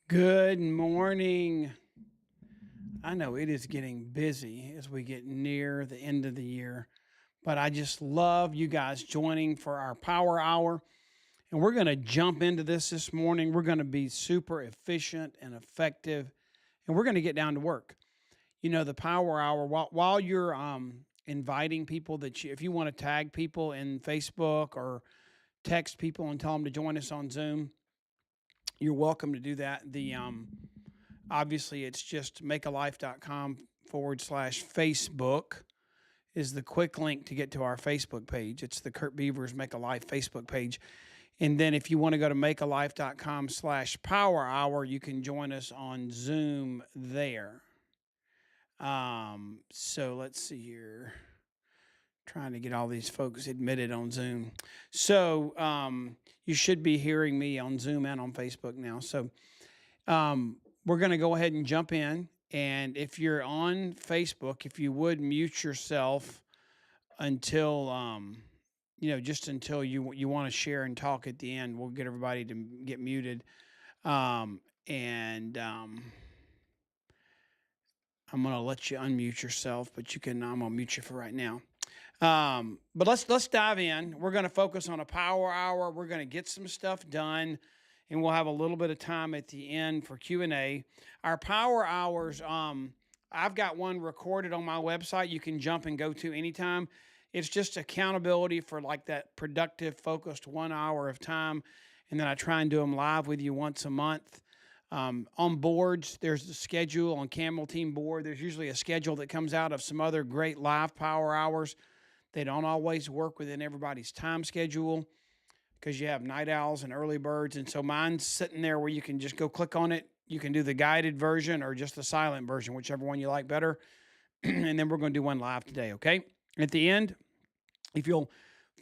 Good morning. I know it is getting busy as we get near the end of the year, but I just love you guys joining for our power hour. And we're going to jump into this morning. We're going to be super efficient and effective, and we're going to get down to work. The power hour, while you're inviting people if you want to tag people in Facebook or text people and tell them to join us on Zoom, you're welcome to do that. Obviously, it's just makealife.com/ Facebook is the quick link to get to our Facebook page. It's the Curt Beavers Make a Life Facebook page. And then if you want to go to makealife.com/power hour, you can join us on Zoom there. So let's see here. Trying to get all these folks admitted on Zoom. So you should be hearing me on Zoom and on Facebook now. So we're going to go ahead and jump in. And if you're on Facebook, if you would mute yourself until, just until you want to share and talk at the end, we'll get everybody to get muted. And I'm going to let you unmute yourself, but I'm going to mute you for right now. But let's dive in. We're going to focus on a power hour. We're going to get some stuff done, and we'll have a little bit of time at the end for Q&A. Our power hours, I've got one recorded on my website you can jump and go to anytime. It's just accountability for like that productive, focused 1 hour of time, and then I try and do them live with you once a month. On boards, there's the schedule on Camel Team board. There's usually a schedule that comes out of some other great live power hours. They don't always work within everybody's time schedule because you have night owls and early birds. And so mine's sitting there where you can just go click on it. You can do the guided version or just the silent version, whichever one you like better. And then we're going to do one live today, okay? At the end, if you'll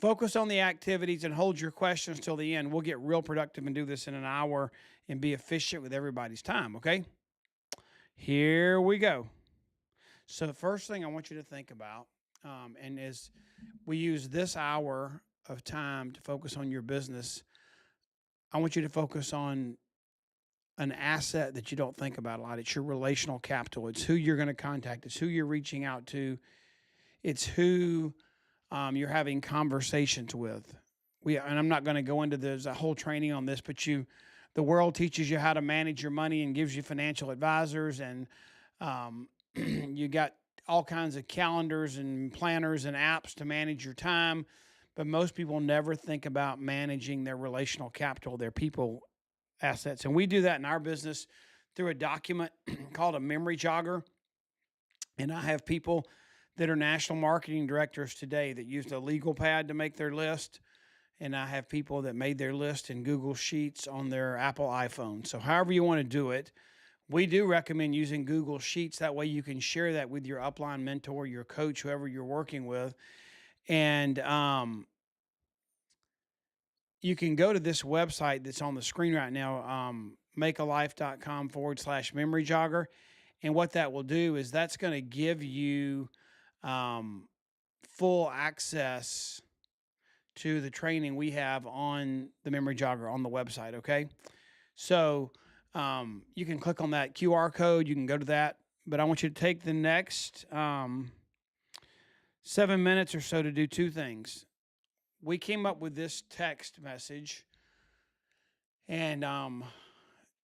focus on the activities and hold your questions till the end, we'll get real productive and do this in an hour and be efficient with everybody's time, okay? Here we go. So the first thing I want you to think about, and as we use this hour of time to focus on your business, I want you to focus on an asset that you don't think about a lot. It's your relational capital. It's who you're going to contact. It's who you're reaching out to. It's who you're having conversations with. And I'm not going to go into there's a whole training on this, but the world teaches you how to manage your money and gives you financial advisors, and you got all kinds of calendars and planners and apps to manage your time. But most people never think about managing their relational capital, their people assets. And we do that in our business through a document called a memory jogger. And I have people that are national marketing directors today that used a legal pad to make their list. And I have people that made their list in Google Sheets on their Apple iPhone. So however you want to do it, we do recommend using Google Sheets. That way you can share that with your upline mentor, your coach, whoever you're working with. And you can go to this website that's on the screen right now, makealife.com/memory jogger. And what that will do is that's going to give you full access to the training we have on the memory jogger on the website, okay? So you can click on that QR code. You can go to that. But I want you to take the next 7 minutes or so to do two things. We came up with this text message, and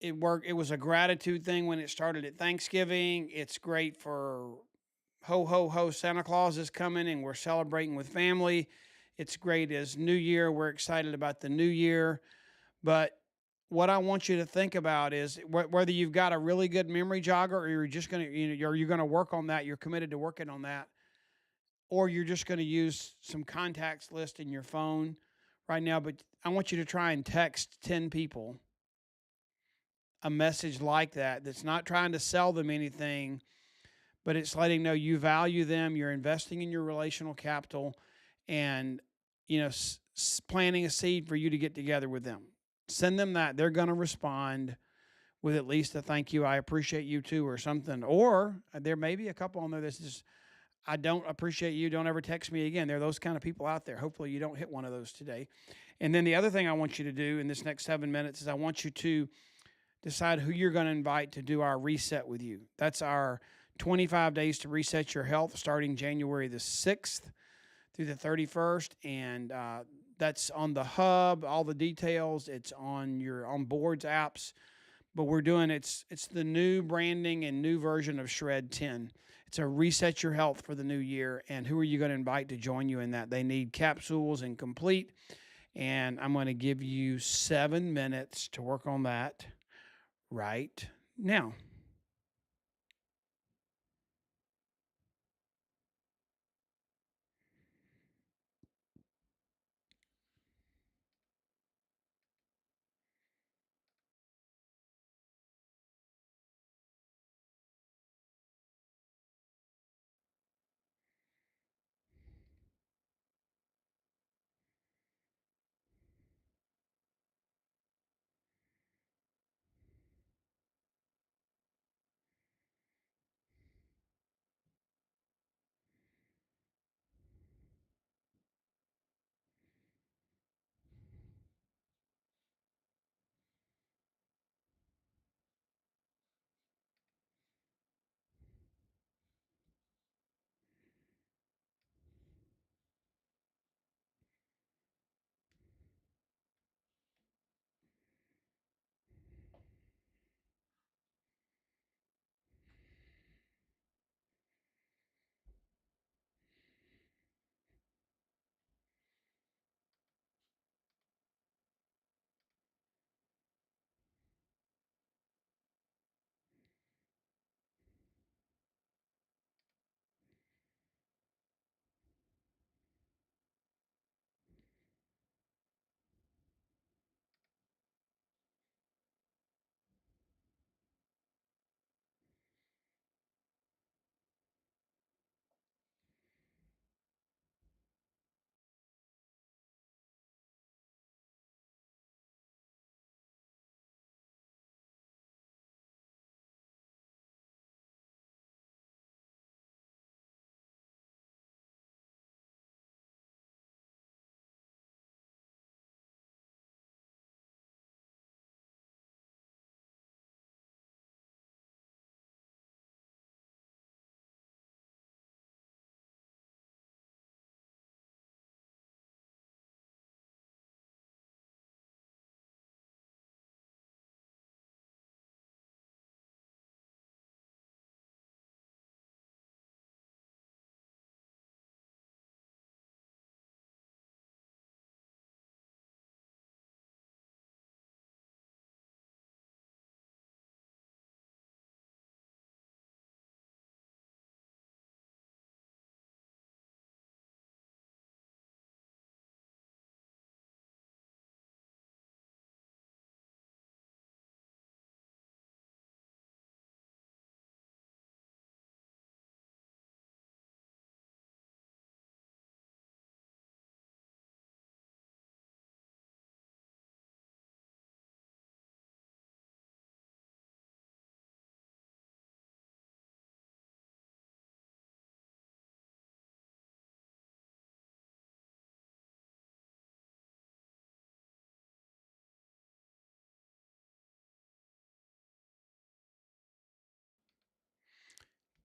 it worked. It was a gratitude thing when it started at Thanksgiving. It's great for ho, ho, ho, Santa Claus is coming, and we're celebrating with family. It's great as New Year. We're excited about the new year. But what I want you to think about is whether you've got a really good memory jogger or you're just going to, you're going to work on that. You're committed to working on that. Or you're just going to use some contacts list in your phone right now. But I want you to try and text 10 people a message like that that's not trying to sell them anything, but it's letting know you value them, you're investing in your relational capital, and planting a seed for you to get together with them. Send them that. They're going to respond with at least a thank you, I appreciate you too, or something. Or there may be a couple on there that's just, I don't appreciate you, don't ever text me again. There are those kind of people out there. Hopefully you don't hit one of those today. And then the other thing I want you to do in this next 7 minutes is I want you to decide who you're going to invite to do our reset with you. That's our 25 days to reset your health starting January the 6th through the 31st. And that's on the hub, all the details. It's on your on boards apps. But we're doing it's the new branding and new version of Shred 10. It's a reset your health for the new year. And who are you going to invite to join you in that? They need capsules and complete. And I'm going to give you 7 minutes to work on that right now.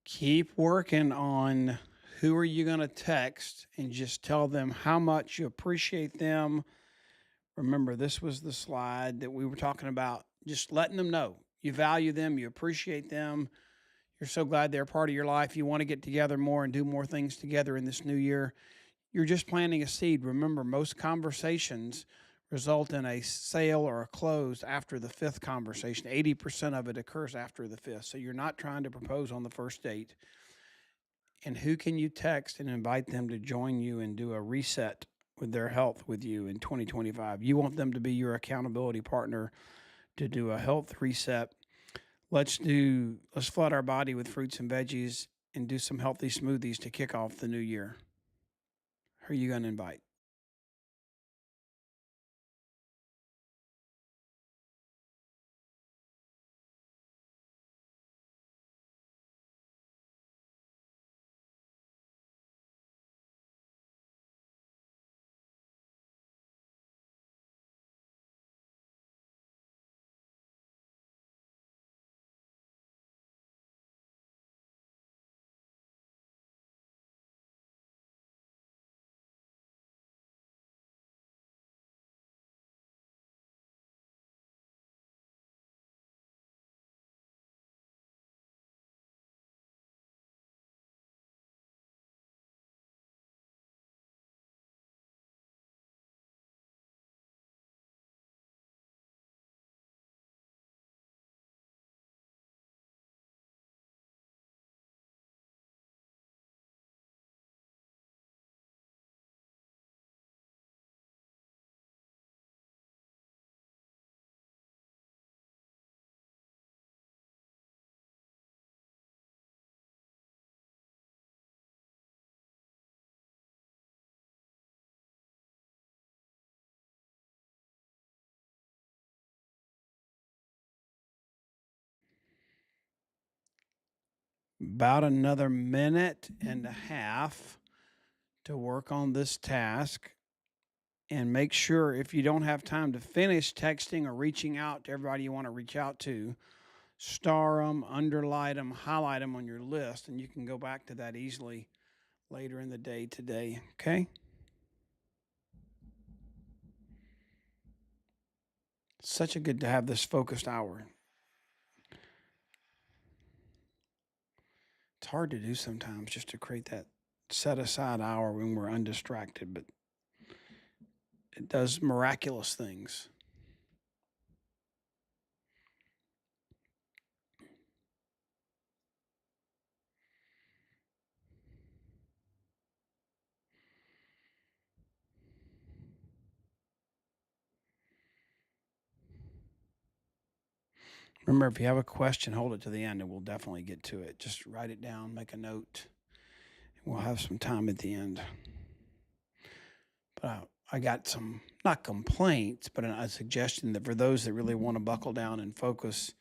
Keep working on who are you going to text and just tell them how much you appreciate them. Remember, this was the slide that we were talking about. Just letting them know you value them, you appreciate them. You're so glad they're part of your life. You want to get together more and do more things together in this new year. You're just planting a seed. Remember, most conversations result in a sale or a close after the fifth conversation. 80% of it occurs after the fifth. So you're not trying to propose on the first date. And who can you text and invite them to join you and do a reset with their health with you in 2025? You want them to be your accountability partner to do a health reset. Let's flood our body with fruits and veggies and do some healthy smoothies to kick off the new year. Who are you going to invite? about another minute and a half to work on this task. And make sure if you don't have time to finish texting or reaching out to everybody you want to reach out to, star them, underline them, highlight them on your list, and you can go back to that easily later in the day today. Okay? Such a good to have this focused hour. It's hard to do sometimes just to create that set aside hour when we're undistracted, but it does miraculous things. Remember, if you have a question, hold it to the end and we'll definitely get to it. Just write it down, make a note, and we'll have some time at the end. But I got some, not complaints, but a suggestion that for those that really want to buckle down and focus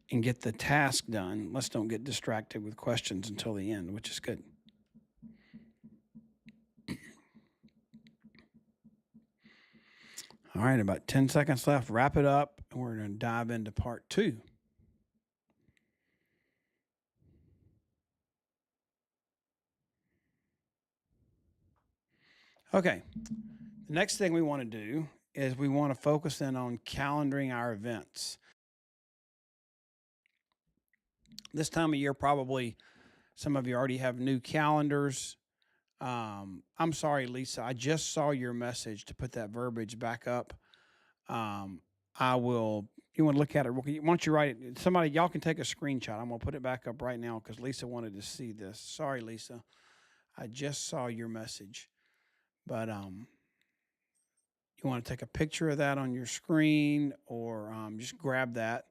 and get the task done, let's don't get distracted with questions until the end, which is good. All right, about 10 seconds left. Wrap it up, and we're going to dive into part 2. Okay, the next thing we want to do is we want to focus in on calendaring our events. This time of year, probably some of you already have new calendars. I'm sorry, Lisa. I just saw your message to put that verbiage back up. I will. You want to look at it? Why don't you write it? Somebody, y'all can take a screenshot. I'm gonna put it back up right now because Lisa wanted to see this. Sorry, Lisa. I just saw your message, but you want to take a picture of that on your screen or just grab that,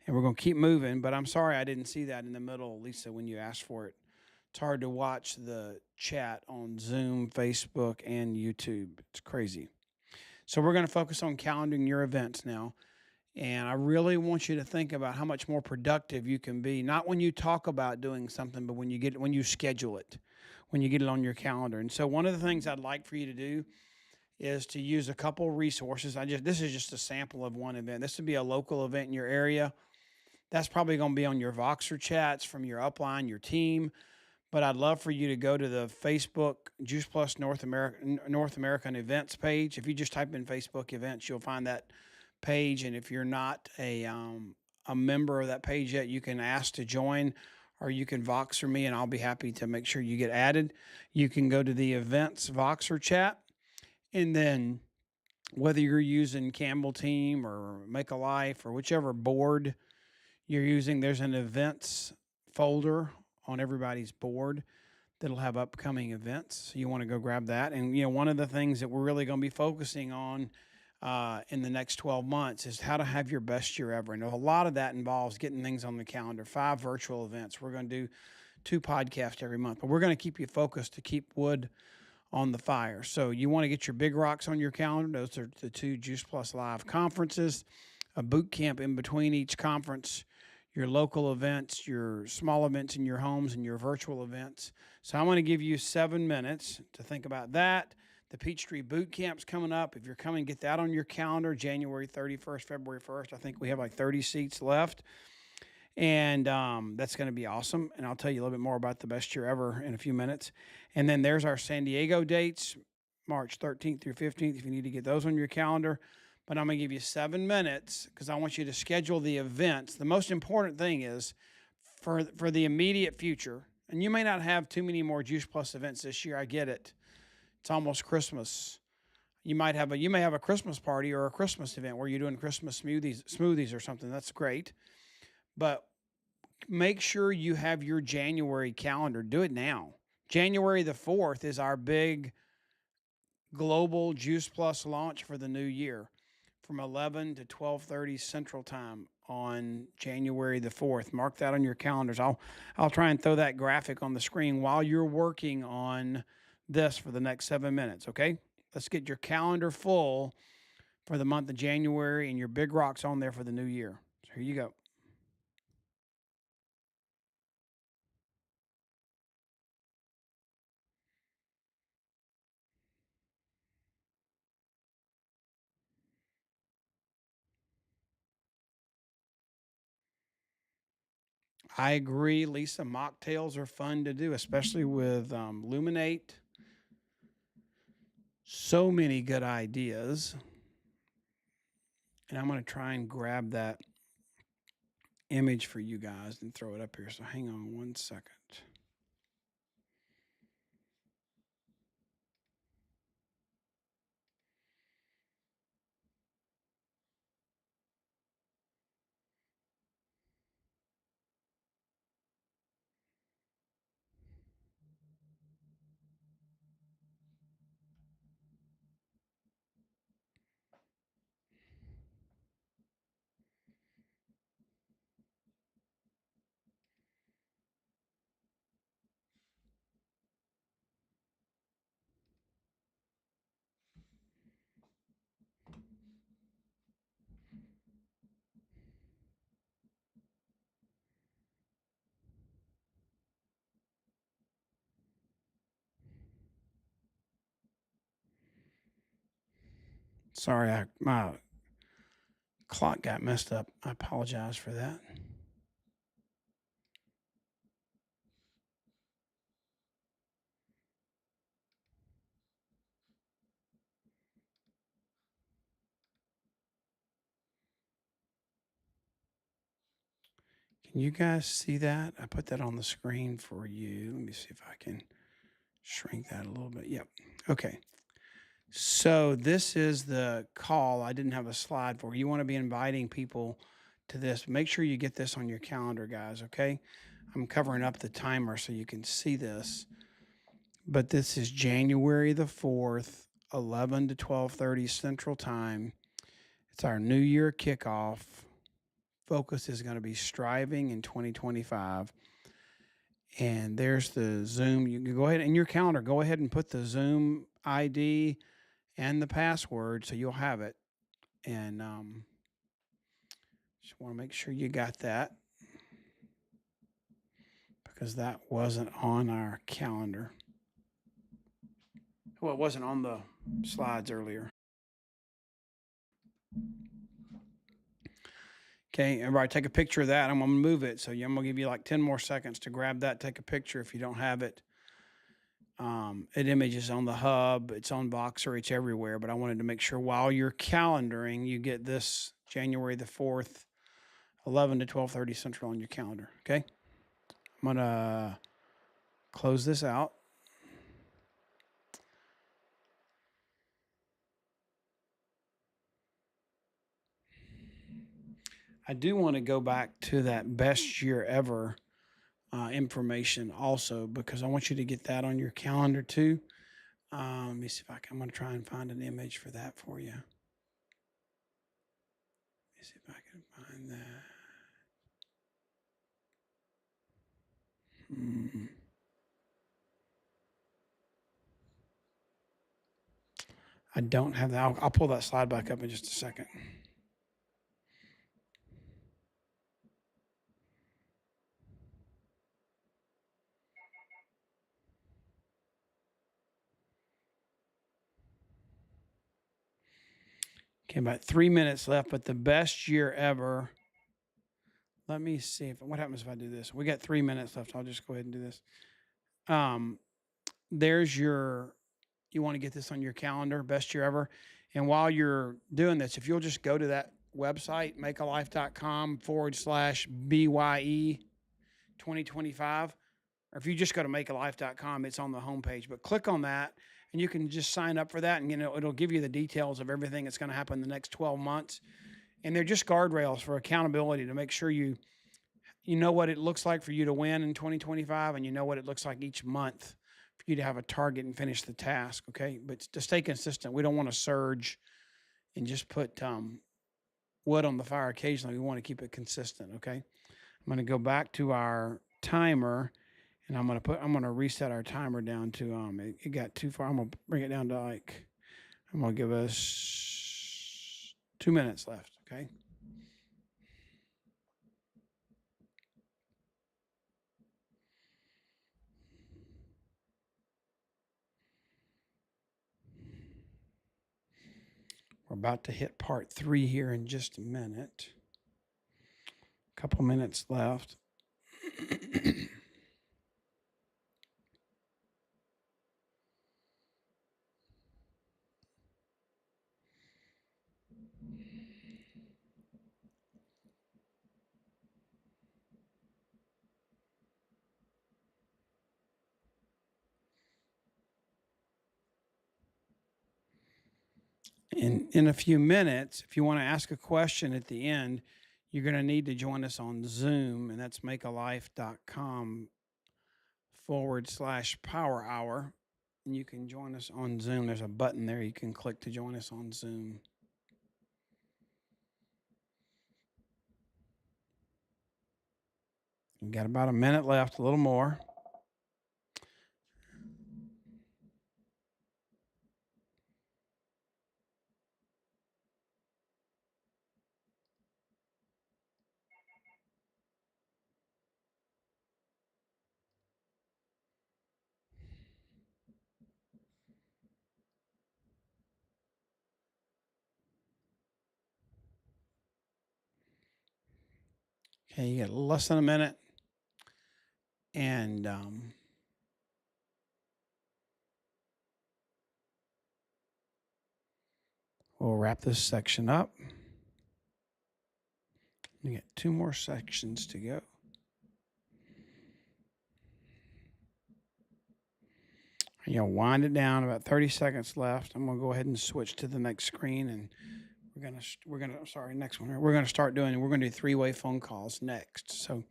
and we're gonna keep moving. But I'm sorry I didn't see that in the middle, Lisa, when you asked for it. It's hard to watch the chat on Zoom, Facebook, and YouTube. It's crazy. So we're going to focus on calendaring your events now. And I really want you to think about how much more productive you can be, not when you talk about doing something, but when you schedule it, when you get it on your calendar. And so one of the things I'd like for you to do is to use a couple resources. This is just a sample of one event. This would be a local event in your area. That's probably going to be on your Voxer chats from your upline, your team. But I'd love for you to go to the Facebook Juice Plus North American events page. If you just type in Facebook events, you'll find that page. And if you're not a member of that page yet, you can ask to join, or you can Voxer me, and I'll be happy to make sure you get added. You can go to the events Voxer chat, and then whether you're using Campbell Team or Make a Life or whichever board you're using, there's an events folder on everybody's board that'll have upcoming events. So you want to go grab that. And, one of the things that we're really going to be focusing on in the next 12 months is how to have your best year ever. And a lot of that involves getting things on the calendar, 5 virtual events. We're going to do 2 podcasts every month, but we're going to keep you focused to keep wood on the fire. So you want to get your big rocks on your calendar. Those are the 2 Juice Plus Live conferences, a boot camp in between each conference, your local events, your small events in your homes, and your virtual events. So I'm going to give you 7 minutes to think about that. The Peachtree Boot Camp's coming up. If you're coming, get that on your calendar, January 31st, February 1st. I think we have like 30 seats left. And that's going to be awesome. And I'll tell you a little bit more about the best year ever in a few minutes. And then there's our San Diego dates, March 13th through 15th, if you need to get those on your calendar. But I'm going to give you 7 minutes because I want you to schedule the events. The most important thing is for the immediate future, and you may not have too many more Juice Plus events this year. I get it. It's almost Christmas. You may have a Christmas party or a Christmas event where you're doing Christmas smoothies or something. That's great. But make sure you have your January calendar. Do it now. January the 4th is our big global Juice Plus launch for the new year, from 11 to 12:30 Central Time on January the 4th. Mark that on your calendars. I'll try and throw that graphic on the screen while you're working on this for the next 7 minutes, okay? Let's get your calendar full for the month of January and your big rocks on there for the new year. So here you go. I agree, Lisa. Mocktails are fun to do, especially with Luminate. So many good ideas. And I'm going to try and grab that image for you guys and throw it up here. So hang on one second. Sorry, my clock got messed up. I apologize for that. Can you guys see that? I put that on the screen for you. Let me see if I can shrink that a little bit. Yep. Okay. So this is the call. I didn't have a slide for. You want to be inviting people to this. Make sure you get this on your calendar, guys, okay? I'm covering up the timer so you can see this. But this is January the 4th, 11 to 12:30 Central Time. It's our New Year kickoff. Focus is going to be striving in 2025. And there's the Zoom. You can go ahead in your calendar, go ahead and put the Zoom ID and the password so you'll have it. And just want to make sure you got that because that wasn't on our calendar. Well, it wasn't on the slides earlier. Okay, everybody take a picture of that. I'm going to move it. So I'm going to give you like 10 more seconds to grab that, take a picture if you don't have it. It images on the hub, it's on Voxer, it's everywhere. But I wanted to make sure while you're calendaring, you get this January the 4th, 11 to 12:30 Central on your calendar. Okay, I'm going to close this out. I do want to go back to that best year ever information also because I want you to get that on your calendar too. Let me see if I'm going to try and find an image for that for you. Let me see if I can find that. I don't have that. I'll pull that slide back up in just a second. Okay, about 3 minutes left, but the best year ever. Let me see what happens if I do this. We got 3 minutes left. I'll just go ahead and do this. There's your, you want to get this on your calendar, best year ever. And while you're doing this, if you'll just go to that website, makealife.com/BYE 2025, or if you just go to makealife.com, it's on the homepage. But click on that, and you can just sign up for that, and it'll give you the details of everything that's going to happen in the next 12 months. And they're just guardrails for accountability to make sure you know what it looks like for you to win in 2025, and you know what it looks like each month for you to have a target and finish the task. Okay, but to stay consistent, we don't want to surge and just put wood on the fire occasionally. We want to keep it consistent. Okay, I'm going to go back to our timer. And I'm gonna reset our timer down to it got too far. I'm gonna bring it down to I'm gonna give us 2 minutes left. Okay. We're about to hit part 3 here in just a minute. A couple minutes left. In a few minutes, if you want to ask a question at the end, you're going to need to join us on Zoom, and that's makealife.com/power hour. And you can join us on Zoom. There's a button there you can click to join us on Zoom. You've got about a minute left, a little more. Okay, you got less than a minute. And we'll wrap this section up. We got 2 more sections to go. Wind it down. About 30 seconds left. I'm gonna go ahead and switch to the next screen, and we're gonna next one. We're gonna start doing. We're gonna do 3-way phone calls next. So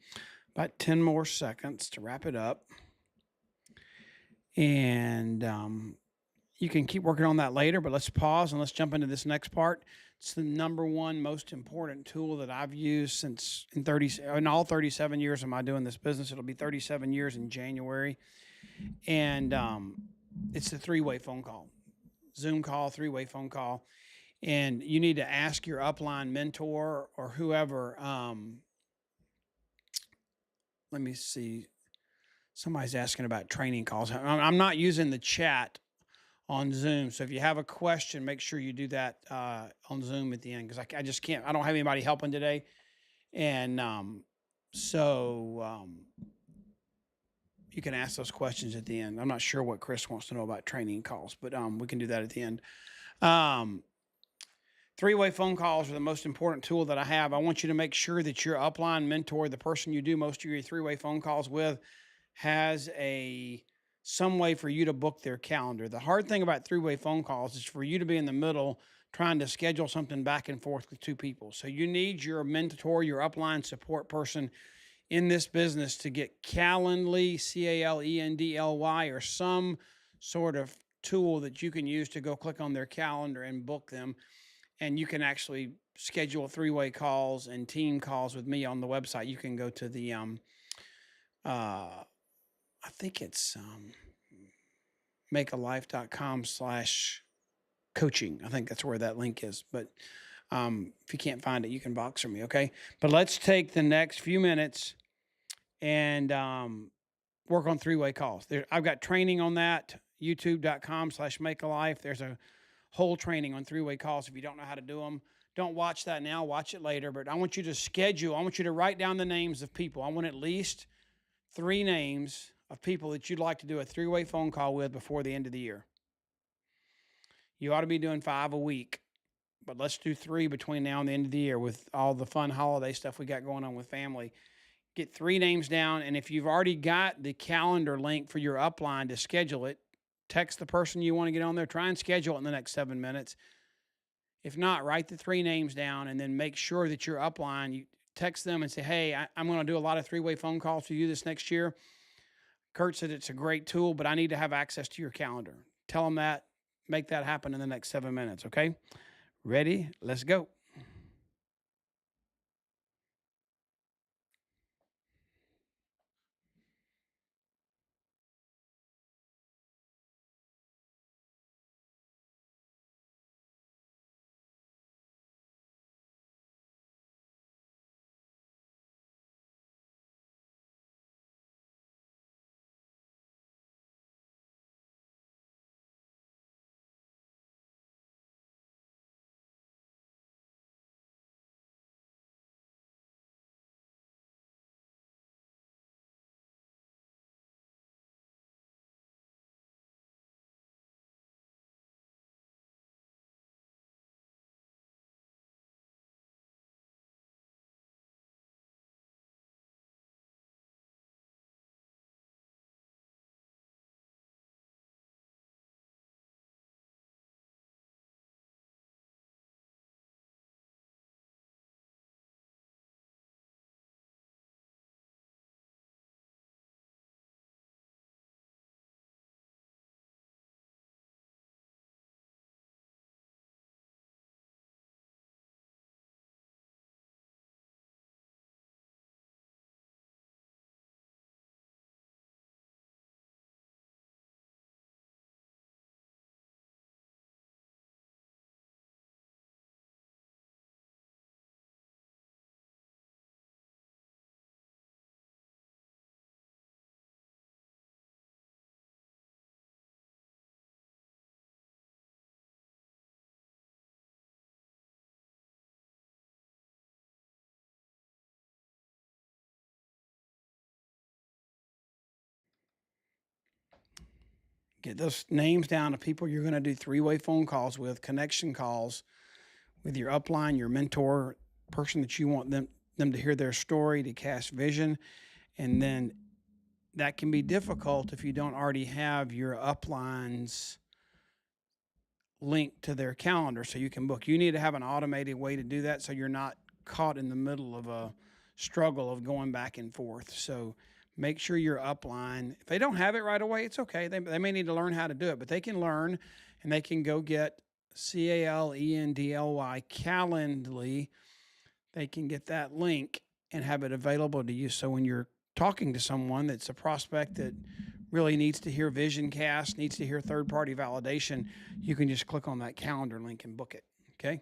about 10 more seconds to wrap it up, and you can keep working on that later. But let's pause and let's jump into this next part. It's the number one most important tool that I've used since in all 37 years of my doing this business. It'll be 37 years in January. And it's the 3-way phone call, Zoom call, 3-way phone call. And you need to ask your upline mentor or whoever. Let me see. Somebody's asking about training calls. I'm not using the chat on Zoom. So if you have a question, make sure you do that on Zoom at the end, because I just can't. I don't have anybody helping today. And you can ask those questions at the end. I'm not sure what Chris wants to know about training calls, but we can do that at the end. 3-way phone calls are the most important tool that I have. I want you to make sure that your upline mentor, the person you do most of your 3-way phone calls with, has some way for you to book their calendar. The hard thing about 3-way phone calls is for you to be in the middle trying to schedule something back and forth with 2 people. So you need your mentor, your upline support person in this business to get Calendly, Calendly, or some sort of tool that you can use to go click on their calendar and book them. And you can actually schedule 3-way calls and team calls with me on the website. You can go to the, I think it's makealife.com/coaching. I think that's where that link is. But if you can't find it, you can Voxer me, okay? But let's take the next few minutes and work on 3-way calls. I've got training on that, youtube.com/makealife. There's a whole training on 3-way calls. If you don't know how to do them, don't watch that now, watch it later. But I want you to schedule. I want you to write down the names of people. I want at least 3 names of people that you'd like to do a 3-way phone call with before the end of the year. You ought to be doing 5 a week, but let's do 3 between now and the end of the year with all the fun holiday stuff we got going on with family. Get 3 names down, and if you've already got the calendar link for your upline to schedule it, text the person you want to get on there. Try and schedule it in the next 7 minutes. If not, write the 3 names down, and then make sure that your upline, you text them and say, hey, I'm going to do a lot of 3-way phone calls for you this next year. Curt said it's a great tool, but I need to have access to your calendar. Tell them that. Make that happen in the next 7 minutes, okay? Ready? Let's go. Get those names down of people you're going to do three-way phone calls with, connection calls with your upline, your mentor, person that you want them to hear their story, to cast vision. And then that can be difficult if you don't already have your uplines linked to their calendar so you can book. You need to have an automated way to do that so you're not caught in the middle of a struggle of going back and forth. So make sure your upline, if they don't have it right away, it's okay. They may need to learn how to do it, but they can learn and they can go get CALENDLY, Calendly. They can get that link and have it available to you. So when you're talking to someone that's a prospect that really needs to hear vision cast, needs to hear third party validation, you can just click on that calendar link and book it. Okay.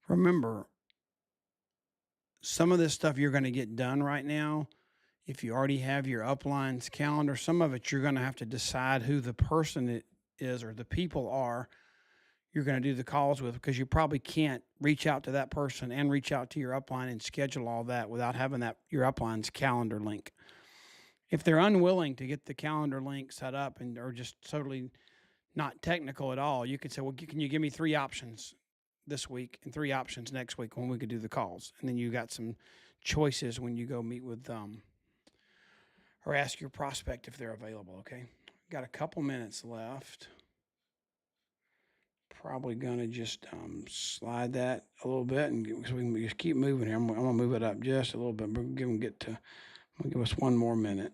Remember, some of this stuff you're going to get done right now. If you already have your uplines calendar, some of it you're going to have to decide who the person it is or the people are you're going to do the calls with, because you probably can't reach out to that person and reach out to your upline and schedule all that without having that your upline's calendar link. If they're unwilling to get the calendar link set up and are just totally not technical at all, you could say, well, can you give me 3 options this week and 3 options next week when we could do the calls? And then you got some choices when you go meet with them or ask your prospect if they're available. Okay. Got a couple minutes left. Probably gonna just slide that a little bit, and so we can just keep moving here. I'm gonna move it up just a little bit. We're gonna give us one more minute.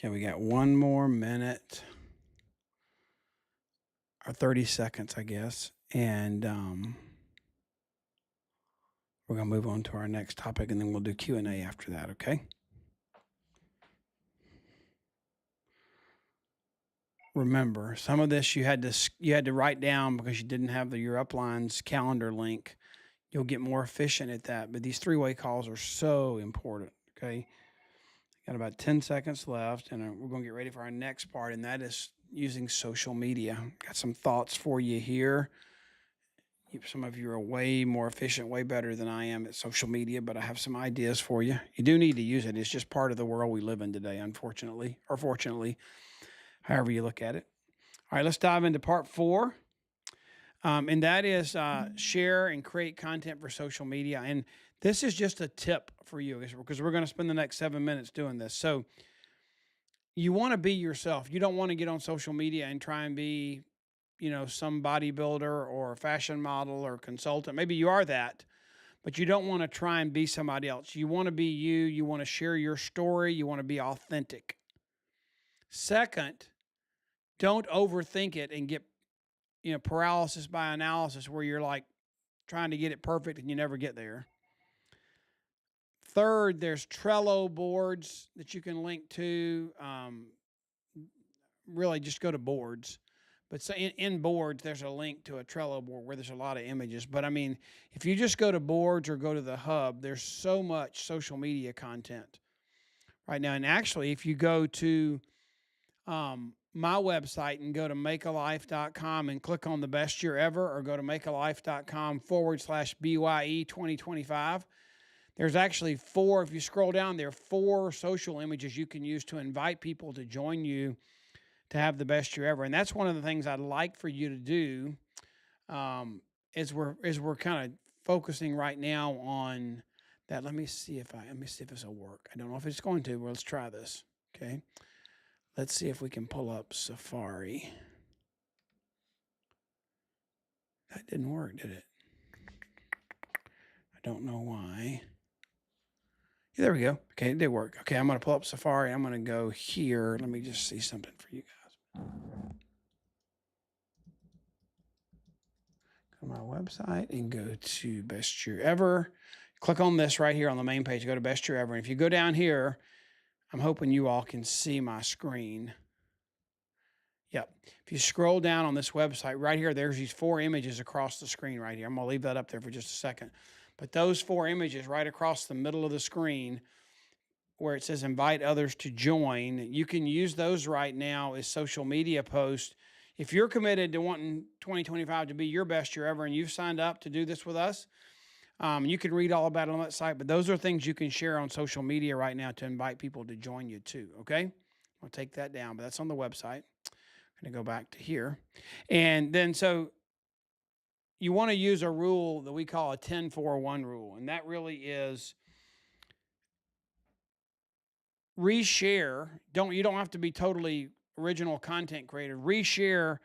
Okay, we got one more minute or 30 seconds, I guess, and we're gonna move on to our next topic, and then we'll do Q&A after that. Okay. Remember, some of this you had to write down because you didn't have your upline's calendar link. You'll get more efficient at that, but these three-way calls are so important. Okay. Got about 10 seconds left, and we're going to get ready for our next part, and that is using social media. Got some thoughts for you here. Some of you are way more efficient, way better than I am at social media, but I have some ideas for you. You do need to use it. It's just part of the world we live in today, unfortunately, or fortunately, however you look at it. All right, let's dive into part 4. And that is share and create content for social media. And this is just a tip for you because we're going to spend the next 7 minutes doing this. So you want to be yourself. You don't want to get on social media and try and be, some bodybuilder or fashion model or consultant. Maybe you are that, but you don't want to try and be somebody else. You want to be you. You want to share your story. You want to be authentic. Second, don't overthink it and get paralysis by analysis where you're like trying to get it perfect and you never get there. Third, there's Trello boards that you can link to. really just go to boards. But so in boards, there's a link to a Trello board where there's a lot of images. But I mean, if you just go to boards or go to the hub, there's so much social media content right now. And actually, if you go to my website and go to makealife.com and click on the best year ever, or go to makealife.com/BYE 2025, there's actually four, if you scroll down there, four social images you can use to invite people to join you to have the best year ever. And that's one of the things I'd like for you to do, is we're kind of focusing right now on that. Let me see if this will work. I don't know if it's going to, but let's try this. Okay. Let's see if we can pull up Safari. That didn't work, did it? I don't know why. Yeah, there we go. Okay, it did work. Okay, I'm going to pull up Safari. I'm going to go here. Let me just see something for you guys. Go to my website and go to Best Year Ever. Click on this right here on the main page. Go to Best Year Ever. And if you go down here, I'm hoping you all can see my screen. Yep. If you scroll down on this website right here, there's these four images across the screen right here. I'm going to leave that up there for just a second. But those four images right across the middle of the screen where it says invite others to join, you can use those right now as social media posts. If you're committed to wanting 2025 to be your best year ever and you've signed up to do this with us, you can read all about it on that site. But those are things you can share on social media right now to invite people to join you too, okay? I'll take that down, but that's on the website. I'm going to go back to here. And then so you want to use a rule that we call a 10-4-1 rule. And that really is reshare. You don't have to be totally original content creator. Reshare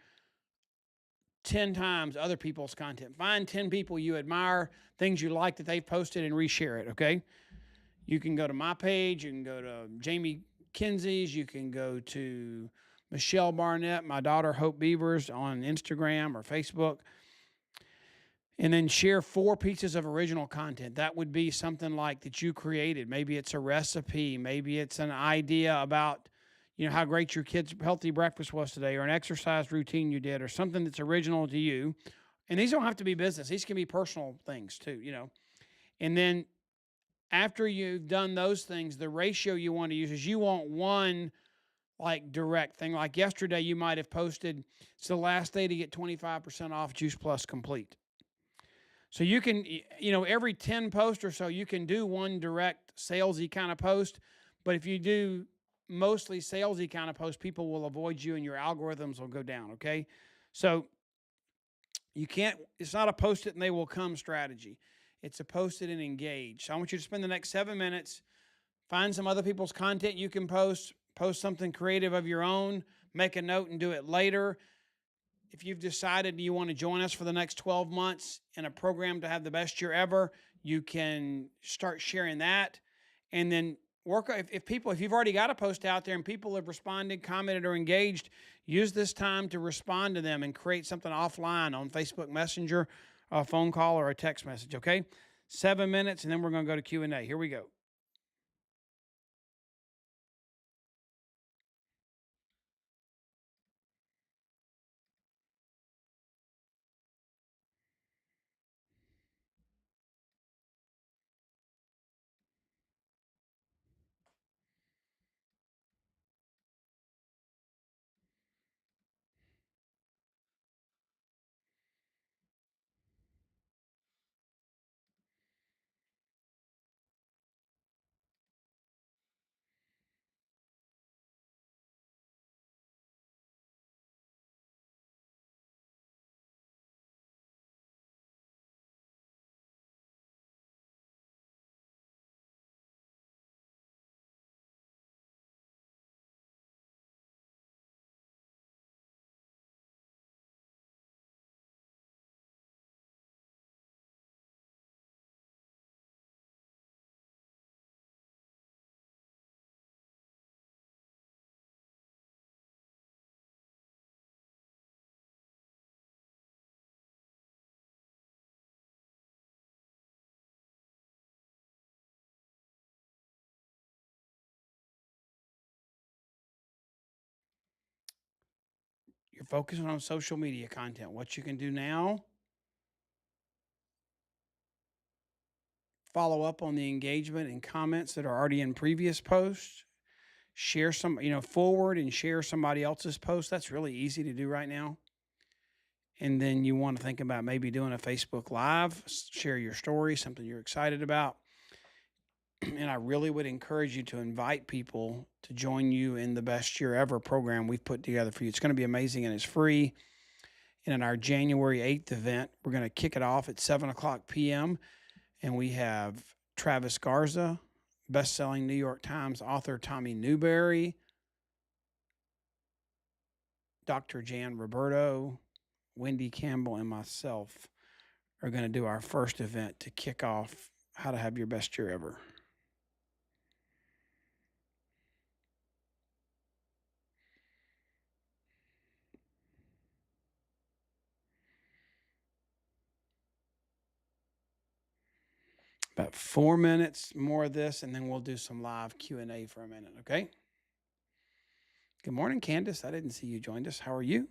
10 times other people's content. Find 10 people you admire, things you like that they've posted, and reshare it, okay? You can go to my page, you can go to Jamie Kinsey's, you can go to Michelle Barnett, my daughter Hope Beavers on Instagram or Facebook, and then share 4 pieces of original content. That would be something like that you created. Maybe it's a recipe, maybe it's an idea about, how great your kid's healthy breakfast was today, or an exercise routine you did, or something that's original to you. And these don't have to be business. These can be personal things too, And then after you've done those things, the ratio you want to use is you want one like direct thing. Like yesterday, you might have posted, it's the last day to get 25% off Juice Plus Complete. So you can, every 10 posts or so, you can do one direct salesy kind of post. But if you do mostly salesy kind of post, people will avoid you and your algorithms will go down, okay? So it's not a post it and they will come strategy. It's a post it and engage. So I want you to spend the next 7 minutes, find some other people's content you can post something creative of your own, make a note and do it later. If you've decided you want to join us for the next 12 months in a program to have the best year ever, you can start sharing that. And then if you've already got a post out there and people have responded, commented, or engaged, use this time to respond to them and create something offline on Facebook Messenger, a phone call, or a text message, okay? 7 minutes, and then we're going to go to Q&A. Here we go. focusing on social media content. What you can do now, follow up on the engagement and comments that are already in previous posts. Share some, forward and share somebody else's post. That's really easy to do right now. And then you want to think about maybe doing a Facebook Live, share your story, something you're excited about. And I really would encourage you to invite people to join you in the Best Year Ever program we've put together for you. It's going to be amazing and it's free. And in our January 8th event, we're going to kick it off at 7 o'clock p.m. And we have Travis Garza, best-selling New York Times author Tommy Newberry, Dr. Jan Roberto, Wendy Campbell, and myself are going to do our first event to kick off How to Have Your Best Year Ever. About 4 minutes more of this, and then we'll do some live Q&A for a minute, okay? Good morning, Candace. I didn't see you joined us. How are you?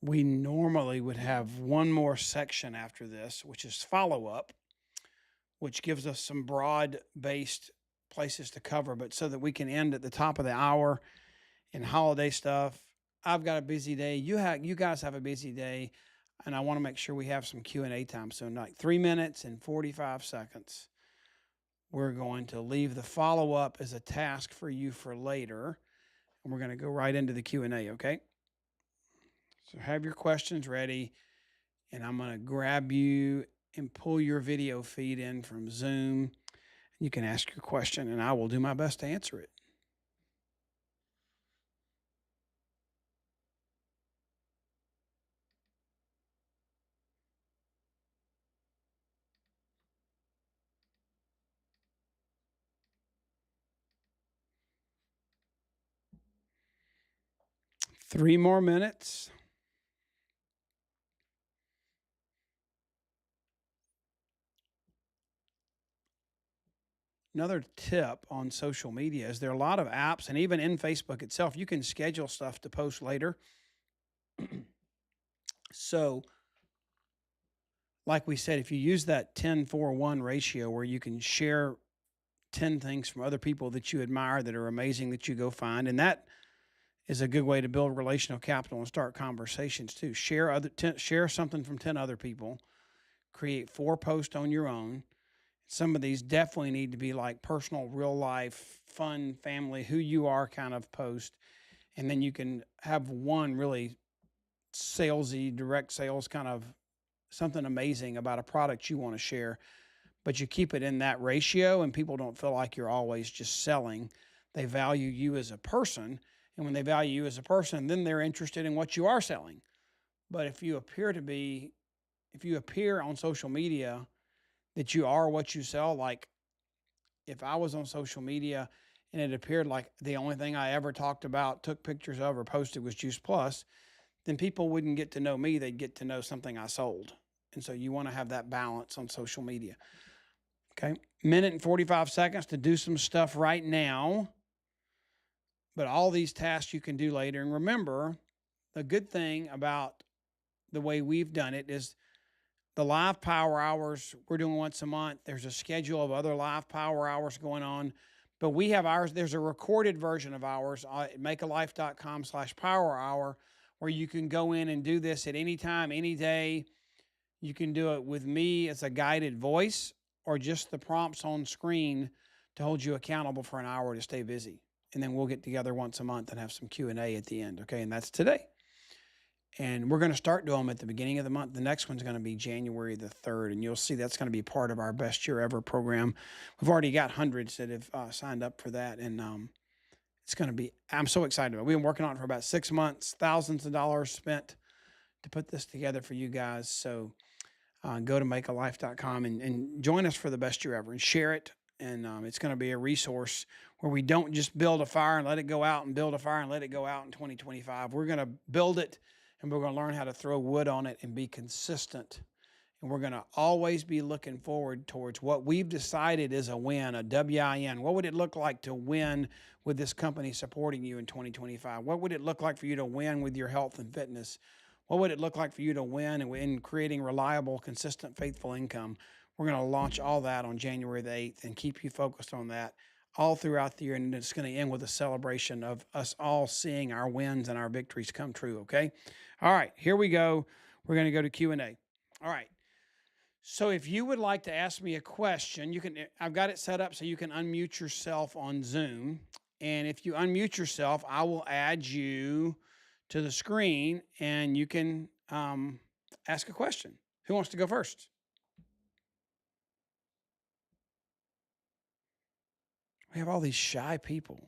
We normally would have one more section after this, which is follow-up, which gives us some broad-based places to cover, but so that we can end at the top of the hour and holiday stuff. I've got a busy day. You guys have a busy day, and I want to make sure we have some Q&A time. So in like 3 minutes and 45 seconds, we're going to leave the follow-up as a task for you for later, and we're going to go right into the Q&A, okay? So have your questions ready, and I'm going to grab you and pull your video feed in from Zoom. You can ask your question, and I will do my best to answer it. Three more minutes. Another tip on social media is there are a lot of apps, and even in Facebook itself, you can schedule stuff to post later. So, like we said, if you use that 10-4-1 ratio where you can share 10 things from other people that you admire that are amazing that you go find, and that is a good way to build relational capital and start conversations too. Share something from 10 other people, create 4 posts on your own. Some of these definitely need to be like personal, real life, fun, family, who you are kind of post. And then you can have one really salesy, direct sales kind of something amazing about a product you want to share. But you keep it in that ratio, and people don't feel like you're always just selling. They value you as a person. And when they value you as a person, then they're interested in what you are selling. But if you appear on social media that you are what you sell, like if I was on social media and it appeared like the only thing I ever talked about, took pictures of, or posted was Juice Plus, then people wouldn't get to know me. They'd get to know something I sold. And so you want to have that balance on social media. Okay. Minute and 45 seconds to do some stuff right now. But all these tasks you can do later. And remember, the good thing about the way we've done it is the live power hours we're doing once a month. There's a schedule of other live power hours going on, but we have ours. There's a recorded version of ours at makealife.com/power hour where you can go in and do this at any time, any day. You can do it with me as a guided voice or just the prompts on screen to hold you accountable for an hour to stay busy. And then we'll get together once a month and have some Q&A at the end. Okay. And that's today. And we're going to start doing them at the beginning of the month. The next one's going to be January the 3rd, and you'll see that's going to be part of our Best Year Ever program. We've already got hundreds that have signed up for that, and it's going to be, I'm so excited about it. We've been working on it for about 6 months, thousands of dollars spent to put this together for you guys. So go to makealife.com and join us for the best year ever and share it. And it's going to be a resource where we don't just build a fire and let it go out and build a fire and let it go out in 2025. We're going to build it, and we're going to learn how to throw wood on it and be consistent. And we're going to always be looking forward towards what we've decided is a win, a WIN. What would it look like to win with this company supporting you in 2025? What would it look like for you to win with your health and fitness? What would it look like for you to win in creating reliable, consistent, faithful income? We're going to launch all that on January the 8th and keep you focused on that all throughout the year. And it's going to end with a celebration of us all seeing our wins and our victories come true, okay? All right, here we go. We're going to go to Q&A. All right. So if you would like to ask me a question, I've got it set up so you can unmute yourself on Zoom. And if you unmute yourself, I will add you to the screen and you can ask a question. Who wants to go first? We have all these shy people.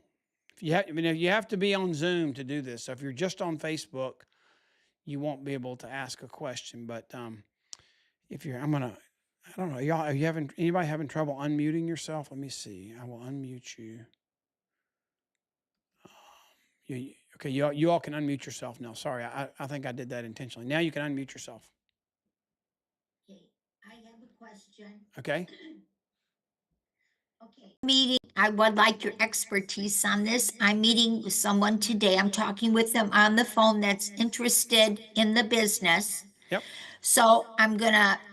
You have to be on Zoom to do this. So if you're just on Facebook, you won't be able to ask a question. But if you're, I don't know, y'all, anybody having trouble unmuting yourself? Let me see. I will unmute you. Okay, you all can unmute yourself now. Sorry, I think I did that intentionally. Now you can unmute yourself. Okay, I have a question. Okay. Okay. Meeting, I would like your expertise on this. I'm meeting with someone today. I'm talking with them on the phone that's interested in the business. Yep. So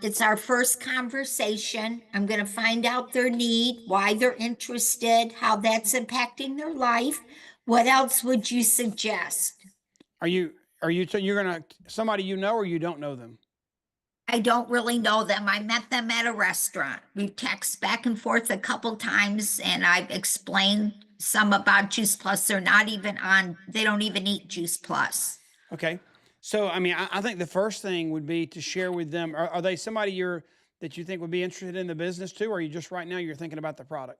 it's our first conversation. I'm gonna find out their need, why they're interested, how that's impacting their life. What else would you suggest? You're gonna somebody you know or you don't know them? I don't really know them. I met them at a restaurant. We text back and forth a couple times and I've explained some about Juice Plus. They don't even eat Juice Plus. Okay. So, I think the first thing would be to share with them, are they somebody that you think would be interested in the business too? Or are you just right now you're thinking about the product?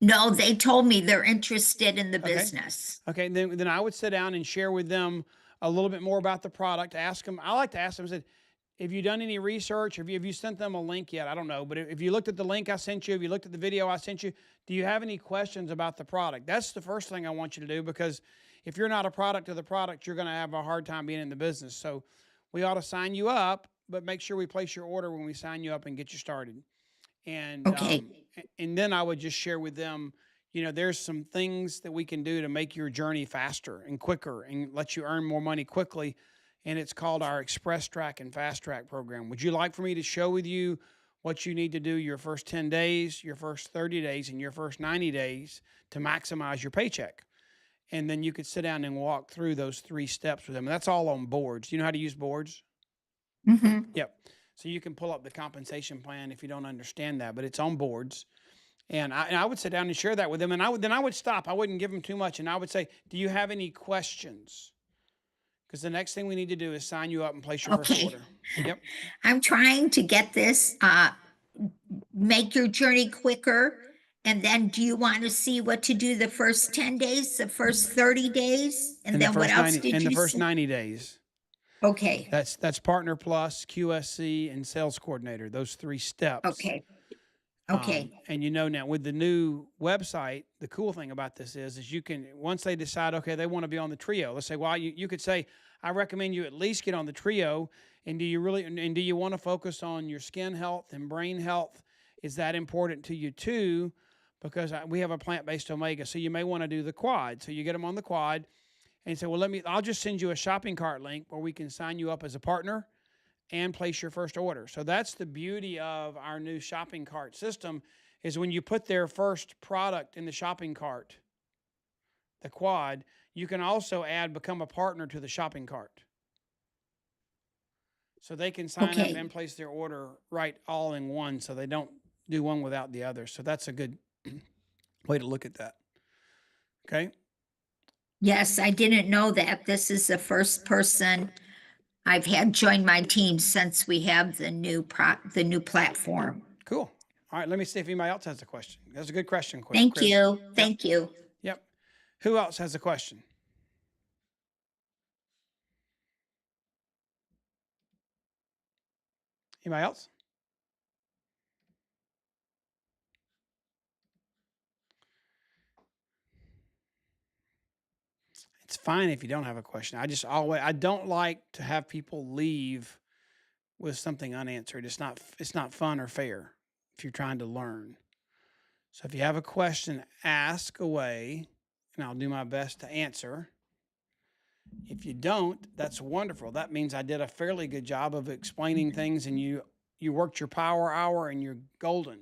No, they told me they're interested in the Okay. business. Okay. Then I would sit down and share with them a little bit more about the product. I like to ask them, have you done any research? Have you sent them a link yet? I don't know. But if you looked at the link I sent you, if you looked at the video I sent you, do you have any questions about the product? That's the first thing I want you to do, because if you're not a product of the product, you're going to have a hard time being in the business. So we ought to sign you up, but make sure we place your order when we sign you up and get you started. And Okay. And then I would just share with them, there's some things that we can do to make your journey faster and quicker and let you earn more money quickly. And it's called our Express Track and Fast Track program. Would you like for me to show with you what you need to do your first 10 days, your first 30 days, and your first 90 days to maximize your paycheck? And then you could sit down and walk through those 3 steps with them. And that's all on boards. Do you know how to use boards? Mm-hmm. Yep. So you can pull up the compensation plan if you don't understand that, but it's on boards. And I would sit down and share that with them. And I would stop. I wouldn't give them too much. And I would say, do you have any questions? Because the next thing we need to do is sign you up and place your first order. Yep. I'm trying to get this, make your journey quicker. And then do you want to see what to do the first 10 days, the first 30 days? And then what else did you say? In the first 90 days. Okay. That's Partner Plus, QSC, and Sales Coordinator, those 3 steps. Okay. Okay. And now with the new website, the cool thing about this is you can, once they decide, okay, they want to be on the trio, let's say, well, you could say, I recommend you at least get on the trio. And do you want to focus on your skin health and brain health? Is that important to you too? Because we have a plant-based omega, so you may want to do the quad. So you get them on the quad and say, well, I'll just send you a shopping cart link where we can sign you up as a partner and place your first order. So that's the beauty of our new shopping cart system, is when you put their first product in the shopping cart, the quad, you can also become a partner to the shopping cart. So they can sign up and place their order right all in one, so they don't do one without the other. So that's a good way to look at that. Okay? Yes, I didn't know that. This is the first person I've had join my team since we have the new platform. Cool. All right, let me see if anybody else has a question. That's a good question, Chris. Thank you. Thank you. Yep. Who else has a question? Anybody else? It's fine if you don't have a question. I don't like to have people leave with something unanswered. It's not fun or fair if you're trying to learn. So if you have a question, ask away, and I'll do my best to answer. If you don't, that's wonderful. That means I did a fairly good job of explaining things, and you worked your power hour, and you're golden.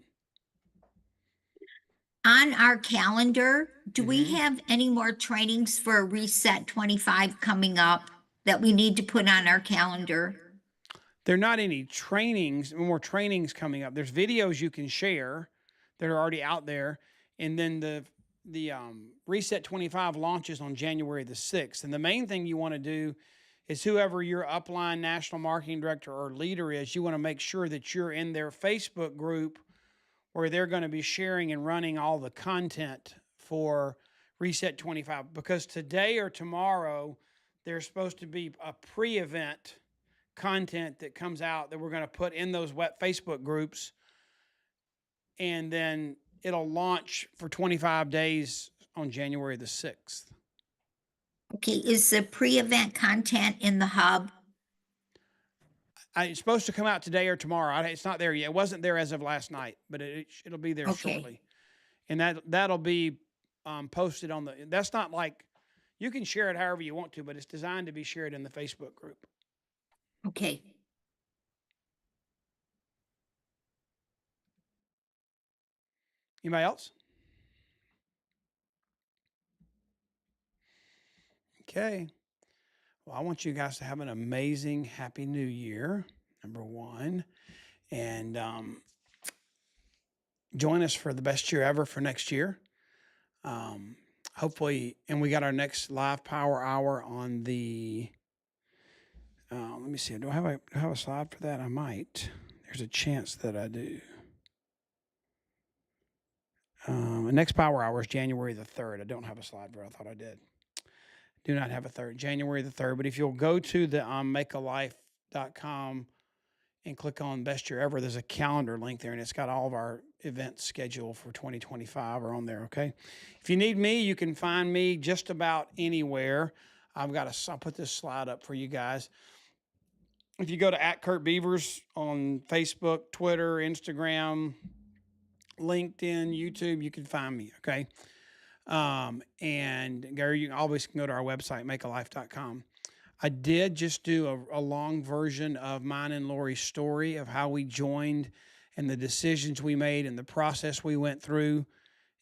On our calendar, do we Mhm. have any more trainings for Reset 25 coming up that we need to put on our calendar? There are not any more trainings coming up. There's videos you can share that are already out there, and then the Reset 25 launches on January the 6th. And the main thing you want to do is whoever your upline national marketing director or leader is, you want to make sure that you're in their Facebook group where they're going to be sharing and running all the content for Reset 25, because today or tomorrow there's supposed to be a pre-event content that comes out that we're going to put in those web Facebook groups, and then it'll launch for 25 days on January the 6th. Okay, is the pre-event content in the hub? It's supposed to come out today or tomorrow. It's not there yet. It wasn't there as of last night, but it'll be there Okay. shortly. And that'll be posted on the. That's not like you can share it however you want to, but it's designed to be shared in the Facebook group. Okay. Anybody else? Okay. Well, I want you guys to have an amazing, happy new year, number one. And join us for the best year ever for next year. Hopefully, and we got our next live power hour on the. Let me see. Do I have a slide for that? I might. There's a chance that I do. The next power hour is January the 3rd. I don't have a slide for it. I thought I did. Do not have a third. January the 3rd. But if you'll go to the makealife.com and click on Best Year Ever, there's a calendar link there, and it's got all of our events scheduled for 2025 are on there, okay? If you need me, you can find me just about anywhere. I'll put this slide up for you guys. If you go to @Curt Beavers on Facebook, Twitter, Instagram, LinkedIn, YouTube, you can find me, okay? And Gary, you always can go to our website, makealife.com. I did just do a long version of mine and Lori's story of how we joined and the decisions we made and the process we went through.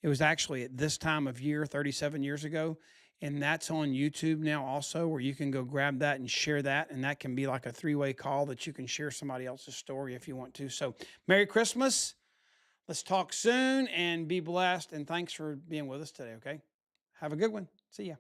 It was actually at this time of year, 37 years ago. And that's on YouTube now also, where you can go grab that and share that. And that can be like a three-way call that you can share somebody else's story if you want to. So Merry Christmas. Let's talk soon and be blessed. And thanks for being with us today, okay? Have a good one. See ya.